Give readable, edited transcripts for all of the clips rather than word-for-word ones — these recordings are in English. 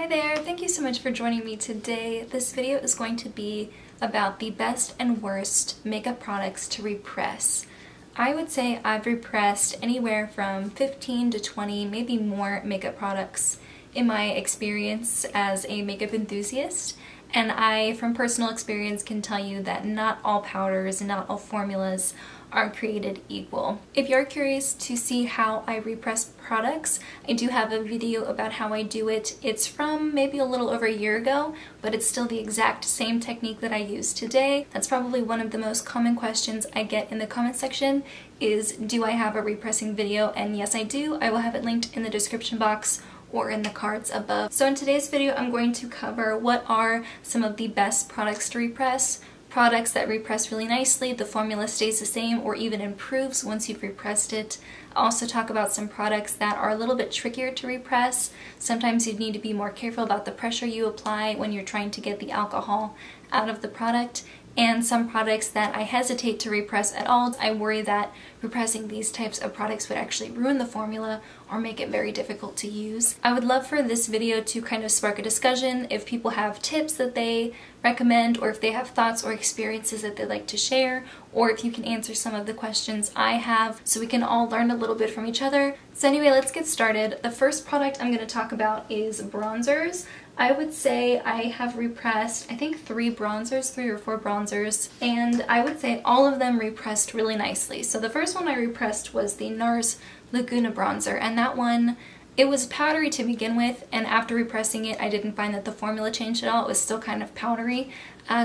there! Thank you so much for joining me today. This video is going to be about the best and worst makeup products to repress. I would say I've repressed anywhere from 15 to 20, maybe more makeup products in my experience as a makeup enthusiast. And I, from personal experience, can tell you that not all powders and not all formulas are created equal. If you're curious to see how I repress products, I do have a video about how I do it. It's from maybe a little over a year ago, but it's still the exact same technique that I use today. That's probably one of the most common questions I get in the comment section is, do I have a repressing video? And yes, I do. I will have it linked in the description box or in the cards above. So in today's video, I'm going to cover what are some of the best products to repress, products that repress really nicely, the formula stays the same or even improves once you've repressed it. I'll also talk about some products that are a little bit trickier to repress. Sometimes you need to be more careful about the pressure you apply when you're trying to get the alcohol out of the product. And some products that I hesitate to repress at all. I worry that repressing these types of products would actually ruin the formula or make it very difficult to use. I would love for this video to kind of spark a discussion if people have tips that they recommend or if they have thoughts or experiences that they'd like to share, or if you can answer some of the questions I have so we can all learn a little bit from each other. So anyway, let's get started. The first product I'm going to talk about is bronzers. I would say I have repressed, I think 3 or 4 bronzers, and I would say all of them repressed really nicely. So the first one I repressed was the Nars Laguna bronzer, and that one, it was powdery to begin with, and after repressing it, I didn't find that the formula changed at all. It was still kind of powdery,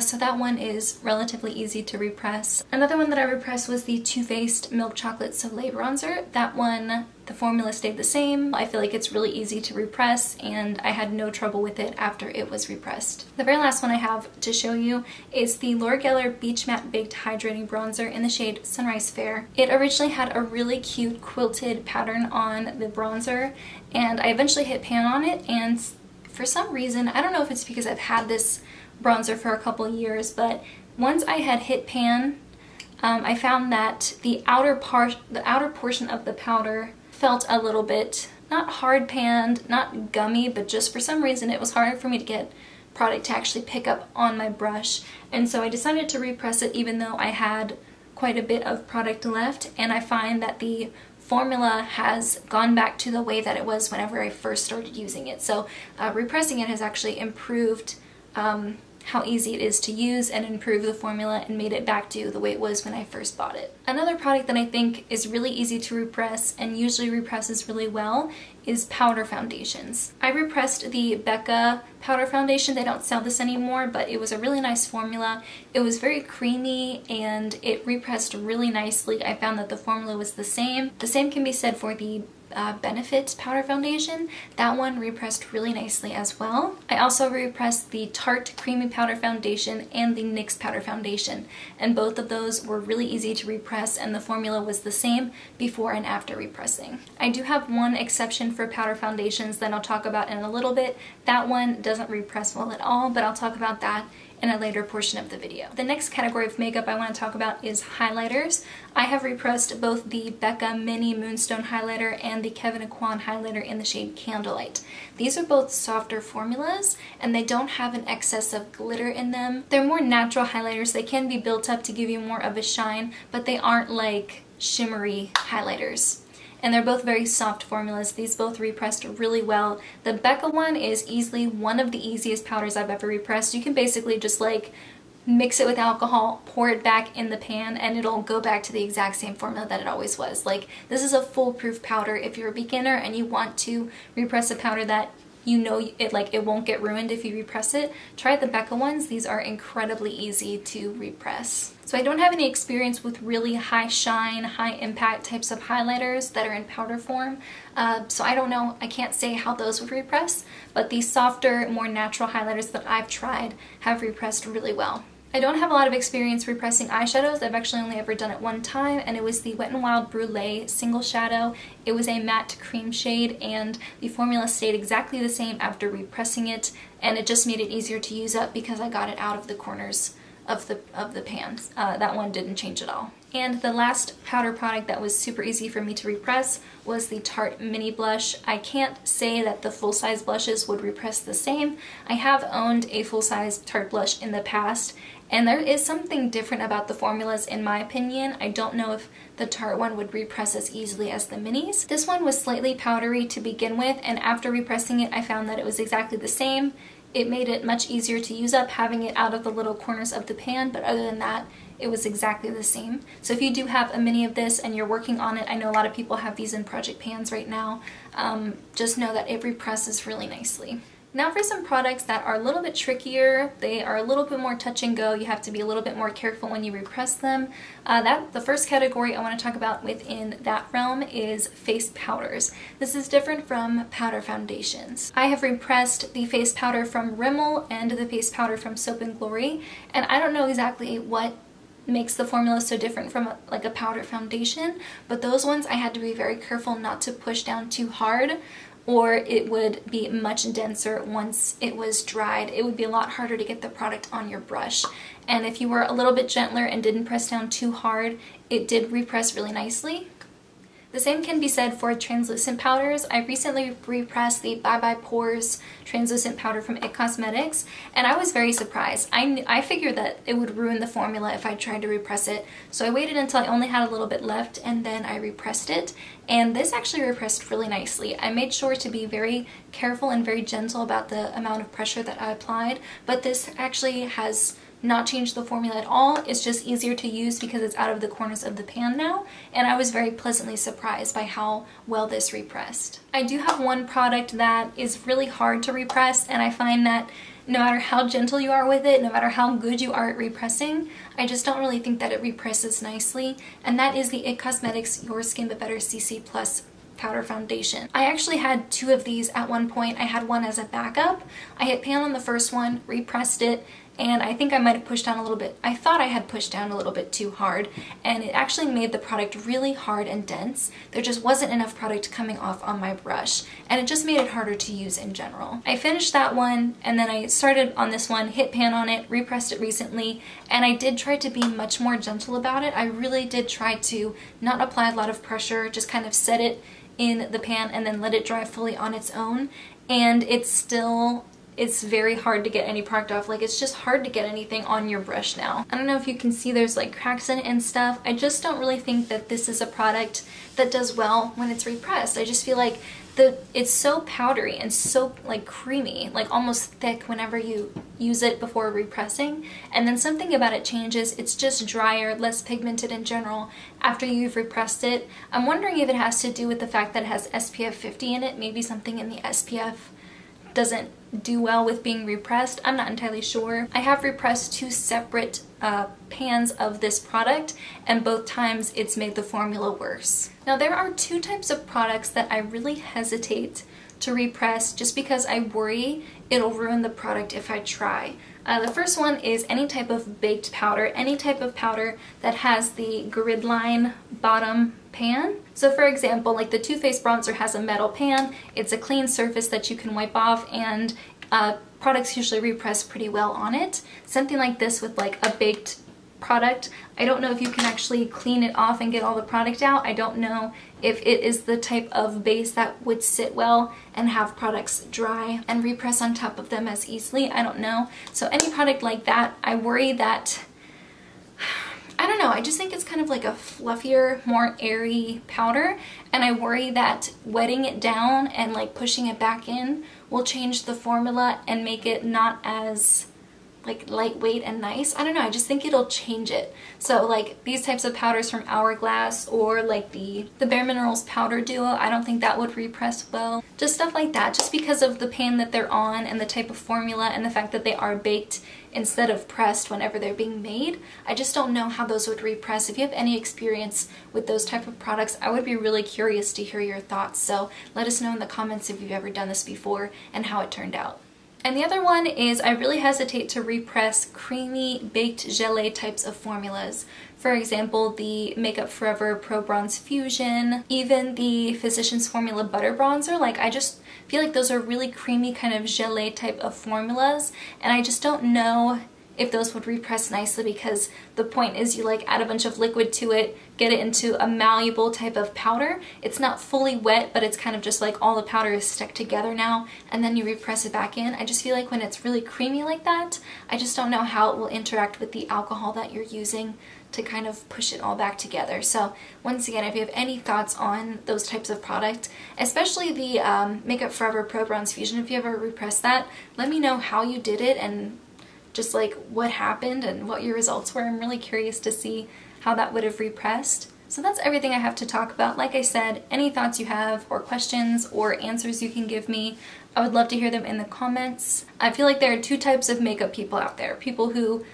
so that one is relatively easy to repress. Another one that I repressed was the Too Faced Milk Chocolate Soleil bronzer. That one, the formula stayed the same. I feel like it's really easy to repress, and I had no trouble with it after it was repressed. The very last one I have to show you is the Laura Geller Beach Matte Baked Hydrating Bronzer in the shade Sunrise Fair. It originally had a really cute quilted pattern on the bronzer, and I eventually hit pan on it, and for some reason, I don't know if it's because I've had this bronzer for a couple years, but once I had hit pan, I found that the outer portion of the powder felt a little bit, not hard panned, not gummy, but just for some reason it was harder for me to get product to actually pick up on my brush. And so I decided to repress it even though I had quite a bit of product left, and I find that the formula has gone back to the way that it was whenever I first started using it. So repressing it has actually improved how easy it is to use and improved the formula and made it back to the way it was when I first bought it. Another product that I think is really easy to repress and usually represses really well is powder foundations. I repressed the Becca powder foundation. They don't sell this anymore, but it was a really nice formula. It was very creamy and it repressed really nicely. I found that the formula was the same. The same can be said for the Benefit powder foundation. That one repressed really nicely as well. I also repressed the Tarte creamy powder foundation and the NYX powder foundation, and both of those were really easy to repress, and the formula was the same before and after repressing. I do have one exception for powder foundations that I'll talk about in a little bit. That one doesn't repress well at all, but I'll talk about that in a later portion of the video. The next category of makeup I want to talk about is highlighters. I have repressed both the Becca Mini Moonstone highlighter and the Kevyn Aucoin highlighter in the shade Candlelight. These are both softer formulas and they don't have an excess of glitter in them. They're more natural highlighters. They can be built up to give you more of a shine, but they aren't like shimmery highlighters. And they're both very soft formulas. These both repressed really well. The Becca one is easily one of the easiest powders I've ever repressed. You can basically just like mix it with alcohol, pour it back in the pan, and it'll go back to the exact same formula that it always was. Like, this is a foolproof powder. If you're a beginner and you want to repress a powder that you know it won't get ruined if you repress it, try the Becca ones. These are incredibly easy to repress. So I don't have any experience with really high shine, high impact types of highlighters that are in powder form, so I don't know, I can't say how those would repress, but these softer, more natural highlighters that I've tried have repressed really well. I don't have a lot of experience repressing eyeshadows. I've actually only ever done it one time, and it was the Wet n Wild Brulee Single Shadow. It was a matte cream shade, and the formula stayed exactly the same after repressing it, and it just made it easier to use up because I got it out of the corners of the pans. That one didn't change at all. And the last powder product that was super easy for me to repress was the Tarte Mini Blush. I can't say that the full-size blushes would repress the same. I have owned a full-size Tarte blush in the past, and there is something different about the formulas in my opinion. I don't know if the Tarte one would repress as easily as the minis. This one was slightly powdery to begin with, and after repressing it I found that it was exactly the same. It made it much easier to use up having it out of the little corners of the pan, but other than that, it was exactly the same. So if you do have a mini of this and you're working on it, I know a lot of people have these in project pans right now, just know that it represses really nicely. Now for some products that are a little bit trickier, they are a little bit more touch and go, you have to be a little bit more careful when you repress them. The first category I want to talk about within that realm is face powders. This is different from powder foundations. I have repressed the face powder from Rimmel and the face powder from Soap & Glory, and I don't know exactly what makes the formula so different from like a powder foundation, but those ones I had to be very careful not to push down too hard, or it would be much denser once it was dried. It would be a lot harder to get the product on your brush. And if you were a little bit gentler and didn't press down too hard, it did repress really nicely. The same can be said for translucent powders. I recently repressed the Bye Bye Pores translucent powder from IT Cosmetics, and I was very surprised. I figured that it would ruin the formula if I tried to repress it, so I waited until I only had a little bit left and then I repressed it, and this actually repressed really nicely. I made sure to be very careful and very gentle about the amount of pressure that I applied, but this actually has not changed the formula at all. It's just easier to use because it's out of the corners of the pan now, and I was very pleasantly surprised by how well this repressed. I do have one product that is really hard to repress, and I find that no matter how gentle you are with it, no matter how good you are at repressing, I just don't really think that it represses nicely, and that is the IT Cosmetics Your Skin But Better CC Plus powder foundation. I actually had two of these at one point. I had one as a backup. I hit pan on the first one, repressed it, and I think I might have pushed down a little bit. I thought I had pushed down a little bit too hard, and it actually made the product really hard and dense. There just wasn't enough product coming off on my brush, and it just made it harder to use in general. I finished that one, and then I started on this one, hit pan on it, repressed it recently, and I did try to be much more gentle about it. I really did try to not apply a lot of pressure, just kind of set it in the pan and then let it dry fully on its own, and it's very hard to get any product off. Like, it's just hard to get anything on your brush now. I don't know if you can see there's like cracks in it and stuff. I just don't really think that this is a product that does well when it's repressed. I just feel like it's so powdery and so like creamy, like almost thick whenever you use it before repressing, and then something about it changes. It's just drier, less pigmented in general after you've repressed it. I'm wondering if it has to do with the fact that it has SPF 50 in it. Maybe something in the SPF doesn't do well with being repressed. I'm not entirely sure. I have repressed two separate pans of this product, and both times it's made the formula worse. Now there are two types of products that I really hesitate to repress just because I worry it'll ruin the product if I try. The first one is any type of baked powder, any type of powder that has the grid line bottom pan. So for example, like the Too Faced bronzer has a metal pan, it's a clean surface that you can wipe off, and products usually repress pretty well on it. Something like this with like a baked product, I don't know if you can actually clean it off and get all the product out. I don't know if it is the type of base that would sit well and have products dry and repress on top of them as easily. I don't know. So any product like that, I worry that, I don't know, I just think it's kind of like a fluffier, more airy powder, and I worry that wetting it down and like pushing it back in will change the formula and make it not as like lightweight and nice. I don't know, I just think it'll change it. So like these types of powders from Hourglass, or like the Bare Minerals powder duo, I don't think that would repress well. Just stuff like that, just because of the pan that they're on and the type of formula and the fact that they are baked instead of pressed whenever they're being made. I just don't know how those would repress. If you have any experience with those type of products, I would be really curious to hear your thoughts. So let us know in the comments if you've ever done this before and how it turned out. And the other one is I really hesitate to repress creamy baked gelée types of formulas. For example, the Makeup Forever Pro Bronze Fusion, even the Physicians Formula Butter Bronzer. Like, I just feel like those are really creamy kind of gelée type of formulas, and I just don't know if those would repress nicely, because the point is you like add a bunch of liquid to it, get it into a malleable type of powder. It's not fully wet, but it's kind of just like all the powder is stuck together now, and then you repress it back in. I just feel like when it's really creamy like that, I just don't know how it will interact with the alcohol that you're using to kind of push it all back together. So once again, if you have any thoughts on those types of product, especially the Makeup Forever Pro Bronze Fusion, if you ever repress that, let me know how you did it and just like what happened and what your results were. I'm really curious to see how that would have repressed. So that's everything I have to talk about. Like I said, any thoughts you have or questions or answers you can give me, I would love to hear them in the comments. I feel like there are two types of makeup people out there. People who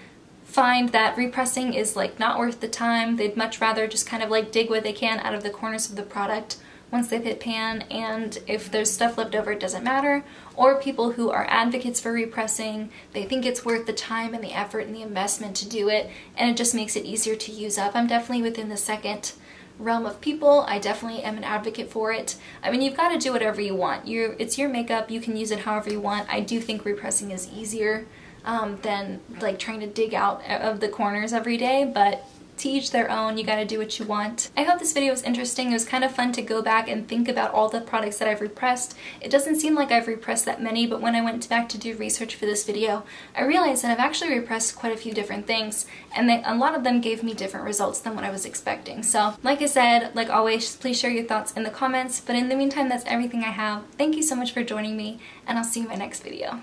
find that repressing is like not worth the time. They'd much rather just kind of like dig what they can out of the corners of the product once they've hit pan, and if there's stuff left over, it doesn't matter. Or people who are advocates for repressing, they think it's worth the time and the effort and the investment to do it, and it just makes it easier to use up. I'm definitely within the second realm of people. I definitely am an advocate for it. I mean, you've got to do whatever you want. It's your makeup, you can use it however you want. I do think repressing is easier than like trying to dig out of the corners every day, but to each their own. You gotta do what you want. I hope this video was interesting. It was kind of fun to go back and think about all the products that I've repressed. It doesn't seem like I've repressed that many, but when I went back to do research for this video, I realized that I've actually repressed quite a few different things, and a lot of them gave me different results than what I was expecting. So like I said, like always, please share your thoughts in the comments, but in the meantime, that's everything I have. Thank you so much for joining me, and I'll see you in my next video.